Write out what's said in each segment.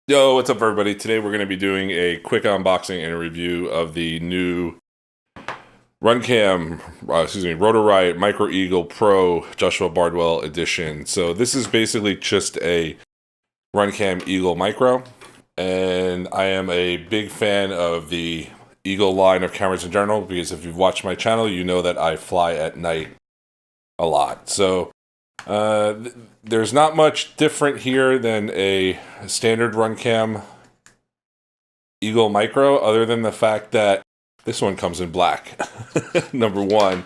Yo, what's up everybody? Today we're going to be doing a quick unboxing and a review of the new Runcam, Rotor Riot Micro Eagle Pro Joshua Bardwell edition. So this is basically just a Runcam Eagle Micro, and I am a big fan of the Eagle line of cameras in general, because if you've watched my channel, you know that I fly at night a lot. So there's not much different here than a standard Runcam Eagle Micro, other than the fact that this one comes in black. Number one,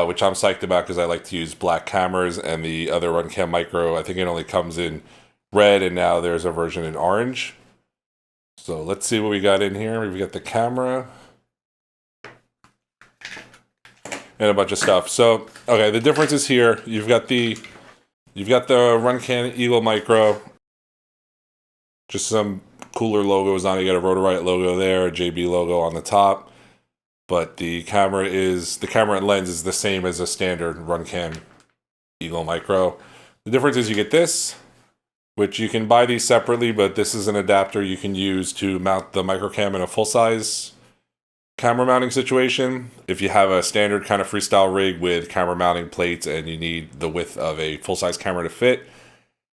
which I'm psyched about because I like to use black cameras, and the other Runcam Micro, I think it only comes in red, and now there's a version in orange. So let's see what we got in here. We've got the camera and a bunch of stuff. So, okay, the difference is here. You've got the Runcam Eagle Micro, just some cooler logos on it. You got a Rotor Riot logo there, a JB logo on the top, but the camera and lens is the same as a standard Runcam Eagle Micro. The difference is you get this, which you can buy these separately, but this is an adapter you can use to mount the microcam in a full-size camera mounting situation. If you have a standard kind of freestyle rig with camera mounting plates and you need the width of a full-size camera to fit,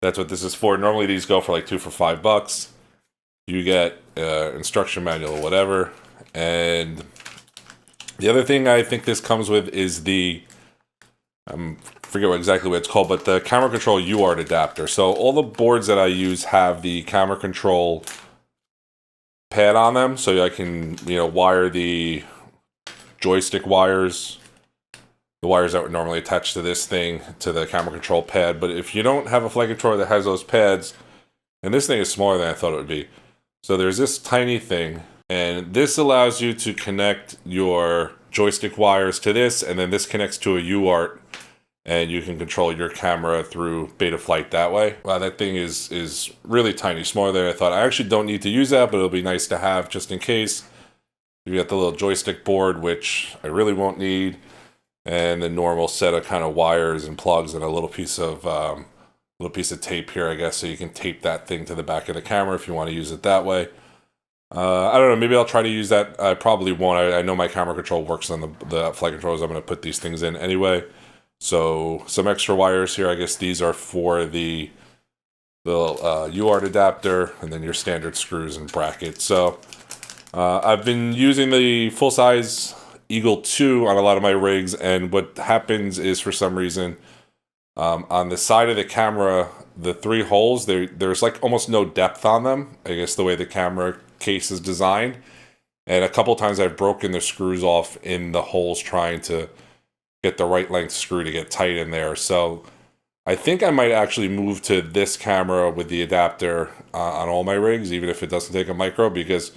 that's what this is for. Normally these go for like 2 for $5. You get instruction manual or whatever. And the other thing I think this comes with is the, I forget exactly what it's called, but the camera control UART adapter. So all the boards that I use have the camera control pad on them, so I can, wire the joystick wires, the wires that would normally attach to this thing, to the camera control pad. But if you don't have a flight controller that has those pads, and this thing is smaller than I thought it would be, so there's this tiny thing, and this allows you to connect your joystick wires to this, and then this connects to a UART, and you can control your camera through Betaflight that way. Wow, that thing is really tiny, smaller than I thought. I actually don't need to use that, but it'll be nice to have just in case. You got the little joystick board, which I really won't need, and the normal set of kind of wires and plugs, and a little piece of tape here, I guess, so you can tape that thing to the back of the camera if you want to use it that way. I don't know, maybe I'll try to use that. I probably won't. I know my camera control works on the flight controllers I'm going to put these things in anyway. So some extra wires here. I guess these are for the UART adapter, and then your standard screws and brackets. So I've been using the full-size Eagle 2 on a lot of my rigs, and what happens is, for some reason, on the side of the camera, the 3 holes, there's like almost no depth on them, I guess the way the camera case is designed. And a couple times I've broken the screws off in the holes trying to get the right length screw to get tight in there. So I think I might actually move to this camera with the adapter on all my rigs, even if it doesn't take a micro, because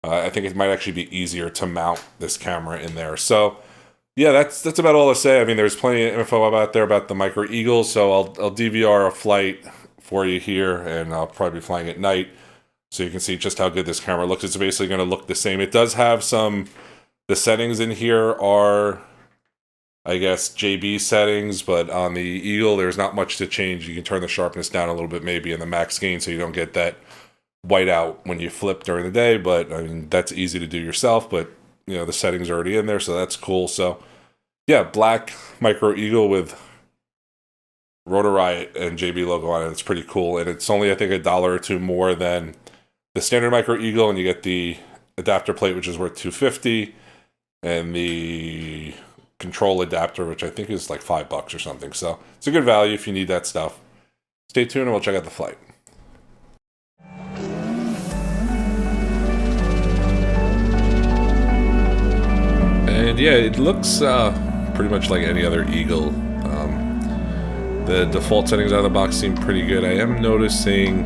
I think it might actually be easier to mount this camera in there. So yeah, that's about all to say. I mean, there's plenty of info out there about the Micro Eagle, so I'll DVR a flight for you here, and I'll probably be flying at night, so you can see just how good this camera looks. It's basically going to look the same. It does have the settings in here are, I guess, JB settings, but on the Eagle, there's not much to change. You can turn the sharpness down a little bit, maybe in the max gain, so you don't get that whiteout when you flip during the day. But I mean, that's easy to do yourself, but the settings are already in there, so that's cool. So yeah, black Micro Eagle with Rotor Riot and JB logo on it. It's pretty cool, and it's only, I think, $1 or $2 more than the standard Micro Eagle, and you get the adapter plate, which is worth $250, and the control adapter, which I think is like $5 or something. So it's a good value if you need that stuff. Stay tuned and we'll check out the flight. And yeah, it looks pretty much like any other Eagle. The default settings out of the box seem pretty good. I am noticing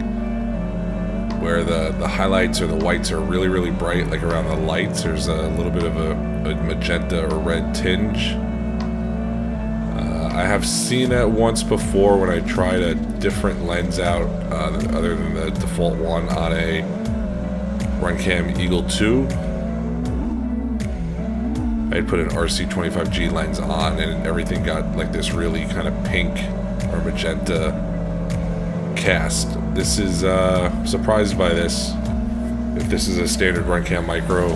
where the highlights or the whites are really, really bright, like around the lights. There's a little bit of a magenta or red tinge. I have seen that once before when I tried a different lens out, other than the default one, on a Runcam Eagle 2. I put an RC25G lens on, and everything got like this really kind of pink or magenta cast This is surprised by this. If this is a standard Runcam micro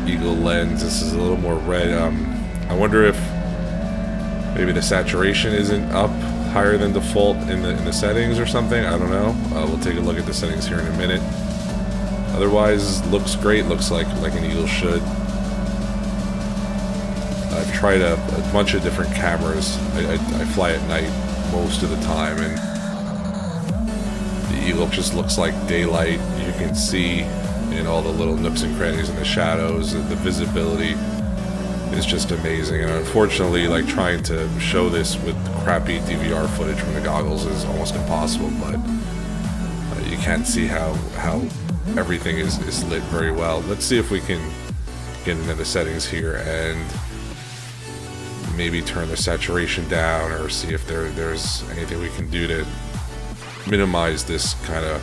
eagle lens, this is a little more red. I wonder if maybe the saturation isn't up higher than default in the settings or something. I don't know. We'll take a look at the settings here in a minute. Otherwise, looks great. Looks like an eagle should. I've tried a bunch of different cameras. I fly at night most of the time, and the eagle just looks like daylight. You can see in all the little nooks and crannies and the shadows, and the visibility is just amazing. And unfortunately, like, trying to show this with crappy DVR footage from the goggles is almost impossible, but you can't see how everything is lit very well. Let's see if we can get into the settings here and maybe turn the saturation down, or see if there's anything we can do to minimize this kind of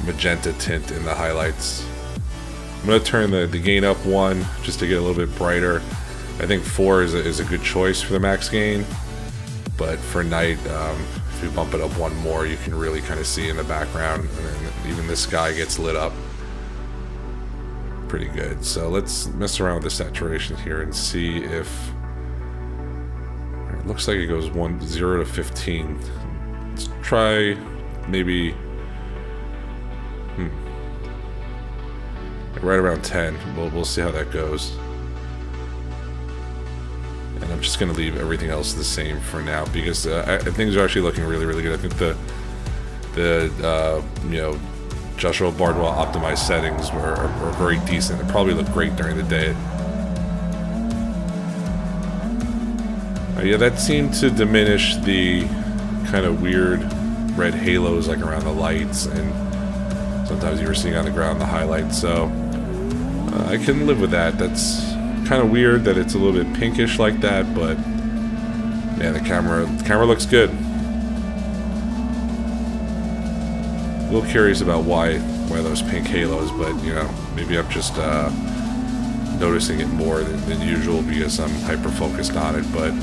magenta tint in the highlights. I'm going to turn the gain up 1 just to get a little bit brighter. I think 4 is a good choice for the max gain, but for night, if you bump it up 1 more, you can really kind of see in the background, and then even the sky gets lit up pretty good. So let's mess around with the saturation here and see if it looks like it goes 0 to 15. Let's try maybe right around 10. We'll see how that goes. And I'm just going to leave everything else the same for now, because things are actually looking really, really good. I think the you know, Joshua Bardwell optimized settings are very decent. They probably look great during the day. Yeah, that seemed to diminish the kind of weird red halos like around the lights, and sometimes you were seeing on the ground the highlights. So I can live with that. That's kind of weird that it's a little bit pinkish like that, but yeah, the camera looks good. A little curious about why those pink halos, but you know, maybe I'm just noticing it more than usual because I'm hyper focused on it. But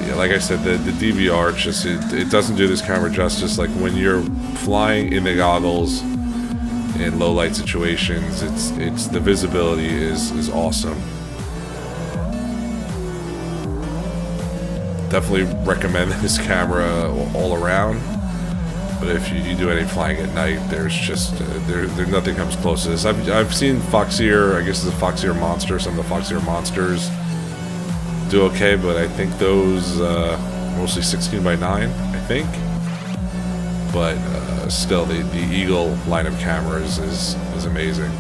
yeah, like I said, the DVR just it doesn't do this camera justice. Like when you're flying in the goggles in low light situations, it's the visibility is awesome. Definitely recommend this camera all around. But if you do any flying at night, there's just there nothing comes close to this. I've seen Foxier, I guess it's a Foxier Monster. Some of the Foxier Monsters do okay, but I think those mostly 16:9, I think. But still, the Eagle line of cameras is amazing.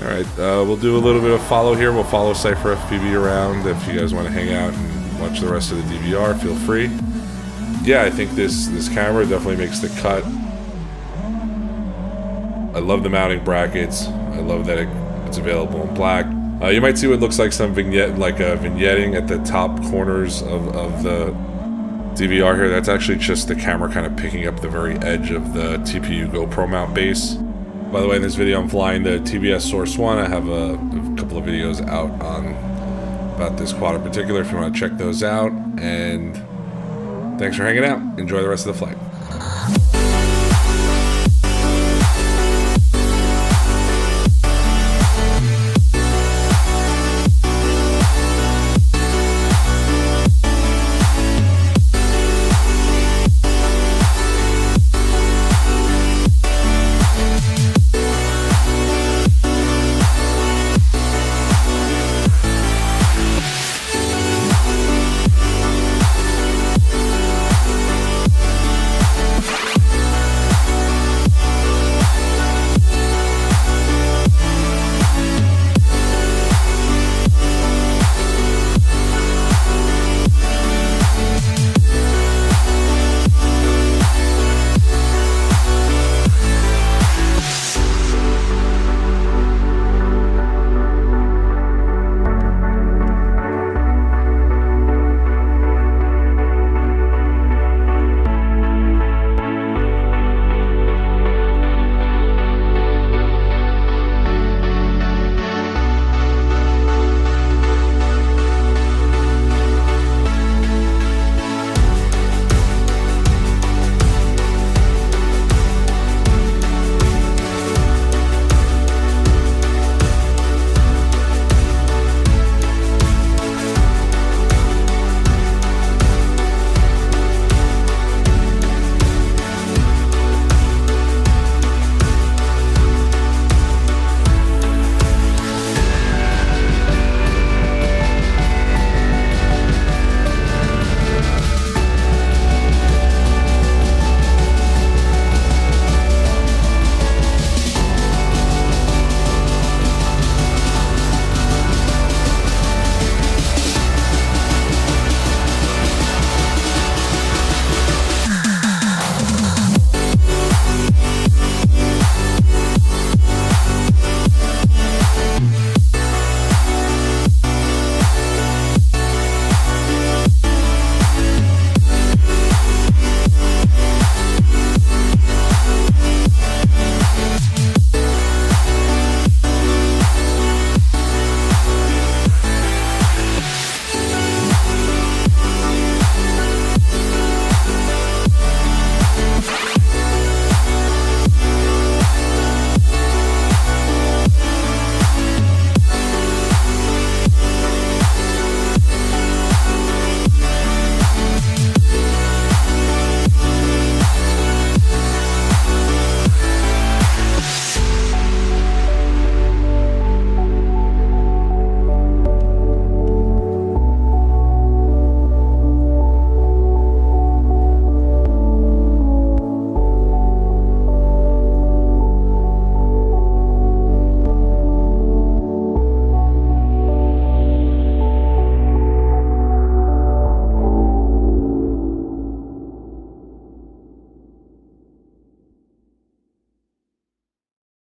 All right, we'll do a little bit of follow here. We'll follow CLRacing around. If you guys want to hang out and watch the rest of the DVR, feel free. Yeah, I think this camera definitely makes the cut. I love the mounting brackets. I love that it's available in black. You might see what looks like some vignetting at the top corners of the DVR here. That's actually just the camera kind of picking up the very edge of the TPU GoPro mount base. By the way, in this video I'm flying the TBS Source One. I have a couple of videos out about this quad in particular if you want to check those out. And thanks for hanging out. Enjoy the rest of the flight.